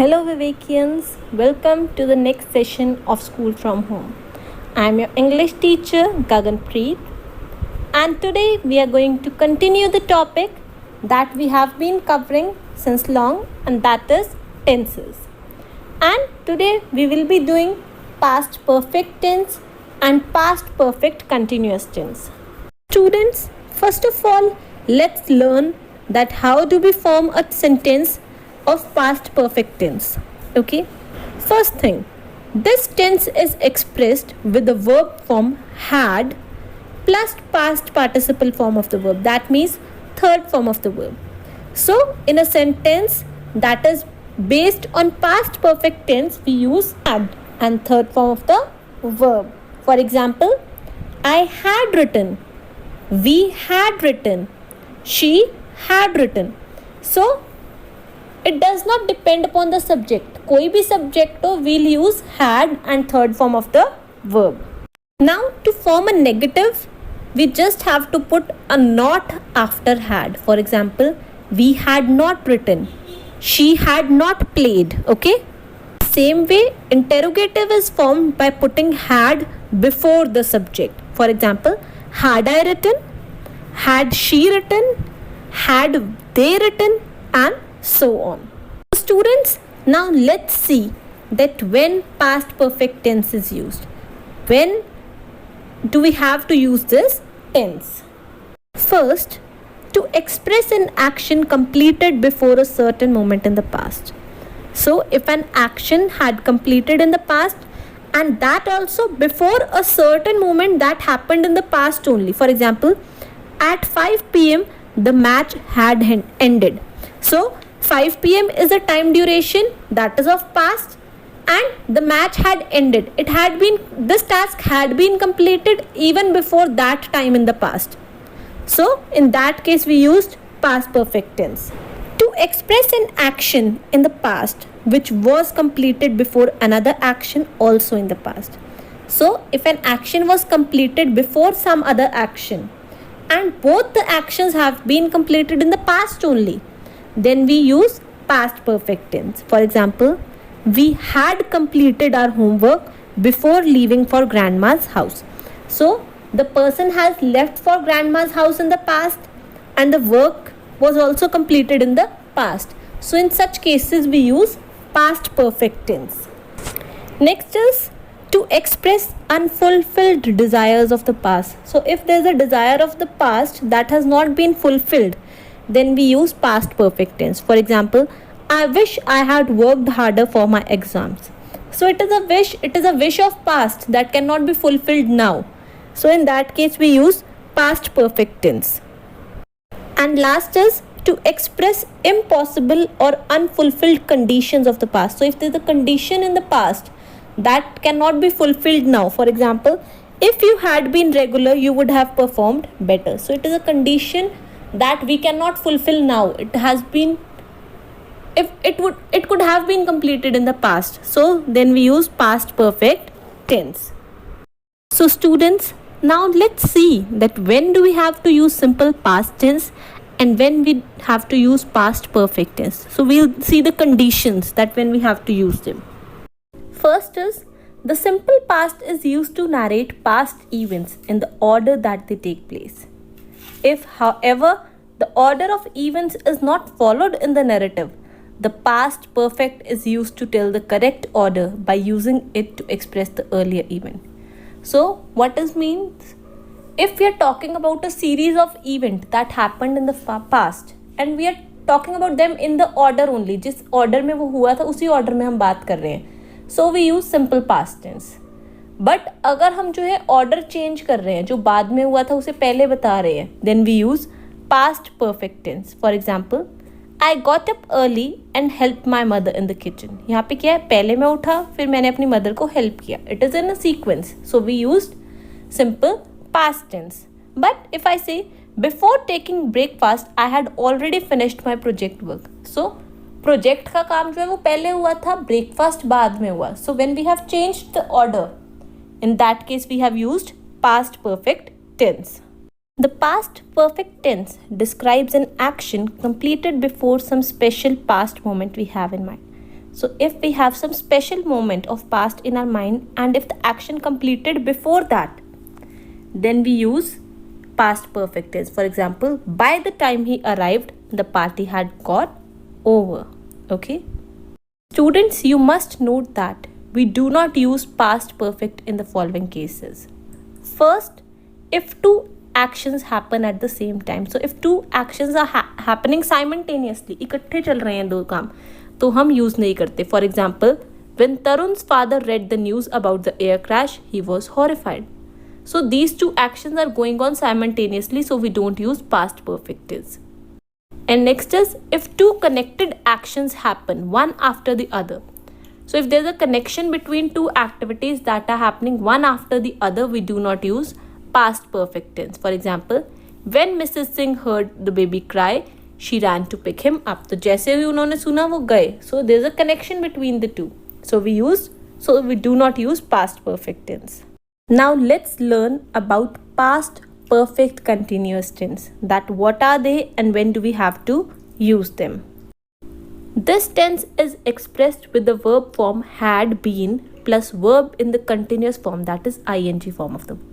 Hello Vivekians, welcome to the next session of School from Home. I am your English teacher Gagan Preet, and today we are going to continue the topic that we have been covering since long, and that is tenses. And today we will be doing past perfect tense and past perfect continuous tense. Students, first of all, let's learn that how do we form a sentence of past perfect tense. Okay, first thing, this tense is expressed with the verb form had plus past participle form of the verb, that means third form of the verb. So in a sentence that is based on past perfect tense, we use had and third form of the verb. For example, I had written, we had written, she had written. So it does not depend upon the subject. कोई भी subject हो, we'll use had and third form of the verb. Now to form a negative, we just have to put a not after had. For example, we had not written, she had not played. Okay. Same way, interrogative is formed by putting had before the subject. For example, had I written, had she written, had they written, and so on. Students, now let's see that when past perfect tense is used. When do we have to use this tense? First, to express an action completed before a certain moment in the past. So, if an action had completed in the past and that also before a certain moment that happened in the past only. For example, at 5 p.m. the match had ended. So, 5 p.m. is the time duration that is of past and the match had ended. This task had been completed even before that time in the past. So in that case we used past perfect tense. To express an action in the past which was completed before another action also in the past. So if an action was completed before some other action and both the actions have been completed in the past only, then we use past perfect tense. For example, we had completed our homework before leaving for grandma's house. So the person has left for grandma's house in the past and the work was also completed in the past. So in such cases we use past perfect tense. Next is to express unfulfilled desires of the past. So if there is a desire of the past that has not been fulfilled, then we use past perfect tense. For example, I wish I had worked harder for my exams. So it is a wish of past that cannot be fulfilled now. So in that case we use past perfect tense. And last is to express impossible or unfulfilled conditions of the past. So if there is a condition in the past that cannot be fulfilled now, for example, if you had been regular you would have performed better. So it is a condition that we cannot fulfill now. It could have been completed in the past. So then we use past perfect tense. So students, now let's see that when do we have to use simple past tense and when we have to use past perfect tense. So we'll see the conditions that when we have to use them. First is the simple past is used to narrate past events in the order that they take place. If, however, the order of events is not followed in the narrative, the past perfect is used to tell the correct order by using it to express the earlier event. So, what does means? If we are talking about a series of events that happened in the past and we are talking about them in the order only, जिस order में वो हुआ था उसी order में हम बात कर रहे हैं, so we use simple past tense. But अगर हम जो है ऑर्डर चेंज कर रहे हैं, जो बाद में हुआ था उसे पहले बता रहे हैं, then we use past perfect tense. For example, I got up early and help my mother in the kitchen. यहाँ पे क्या है, पहले मैं उठा फिर मैंने अपनी मदर को हेल्प किया. It is in a sequence, so we use simple past tense. But if I say before taking breakfast I had already finished my project work. So project का काम जो है वो पहले हुआ था, ब्रेकफास्ट बाद में हुआ. So when we have changed the order, in that case we have used past perfect tense. The past perfect tense describes an action completed before some special past moment we have in mind. So if we have some special moment of past in our mind and if the action completed before that, then we use past perfect tense. For example, by the time he arrived, the party had got over. Okay. Students, you must note that we do not use past perfect in the following cases. First, if two actions happen at the same time. So if two actions are happening simultaneously, इकट्ठे चल रहे हैं दो काम, तो हम use नहीं करते. For example, when Tarun's father read the news about the air crash, he was horrified. So these two actions are going on simultaneously, so we don't use past perfect tense. And next is if two connected actions happen one after the other. So if there's a connection between two activities that are happening one after the other, we do not use past perfect tense. For example, when Mrs. Singh heard the baby cry, she ran to pick him up. तो जैसे ही उन्होंने सुना वो गए. So there's a connection between the two. So we do not use past perfect tense. Now let's learn about past perfect continuous tense. That what are they and when do we have to use them? This tense is expressed with the verb form had been plus verb in the continuous form, that is ing form of the verb.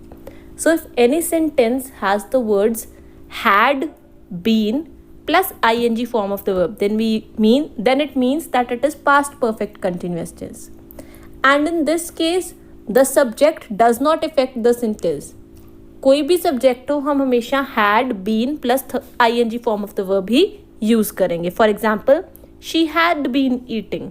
So if any sentence has the words had been plus ing form of the verb, then it means that it is past perfect continuous tense. And in this case, the subject does not affect the sentence. कोई भी subject हो हम हमेशा had been plus ing form of the verb he use करेंगे. For example, she had been eating,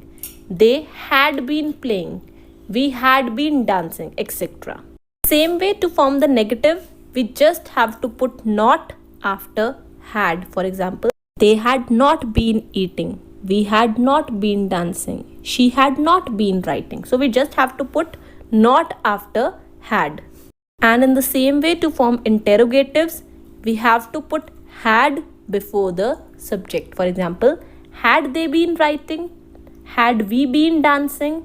they had been playing, we had been dancing, etc. Same way, to form the negative, we just have to put not after had. For example, they had not been eating, we had not been dancing, she had not been writing. So we just have to put not after had. And in the same way, to form interrogatives, we have to put had before the subject. For example, had they been writing, had we been dancing,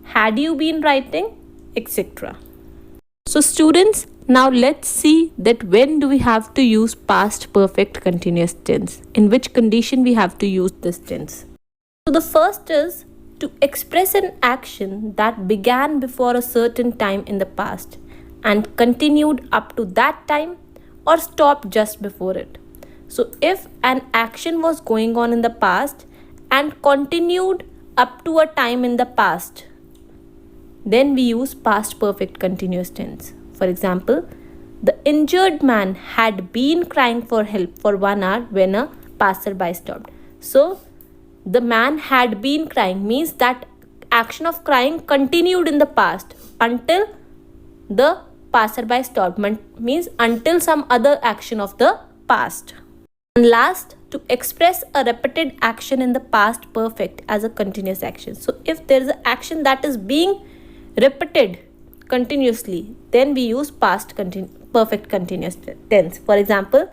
had you been writing, etc. So students, now let's see that when do we have to use past perfect continuous tense, in which condition we have to use this tense. So the first is to express an action that began before a certain time in the past and continued up to that time or stopped just before it. So if an action was going on in the past and continued up to a time in the past, then we use past perfect continuous tense. For example, the injured man had been crying for help for 1 hour when a passerby stopped. So the man had been crying means that action of crying continued in the past until the passerby stopped, means until some other action of the past. And last, to express a repeated action in the past perfect as a continuous action. So if there is an action that is being repeated continuously, then we use past perfect continuous tense. For example,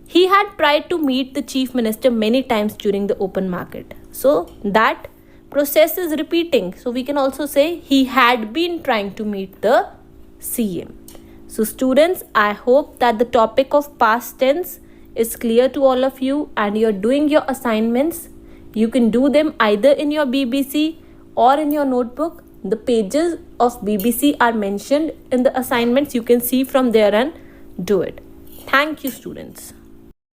he had tried to meet the chief minister many times during the open market. So that process is repeating. So we can also say he had been trying to meet the CM. So students, I hope that the topic of past tense is clear to all of you and you're doing your assignments. You can do them either in your BBC or in your notebook. The pages of BBC are mentioned in the assignments. You can see from there and do it. Thank you, students.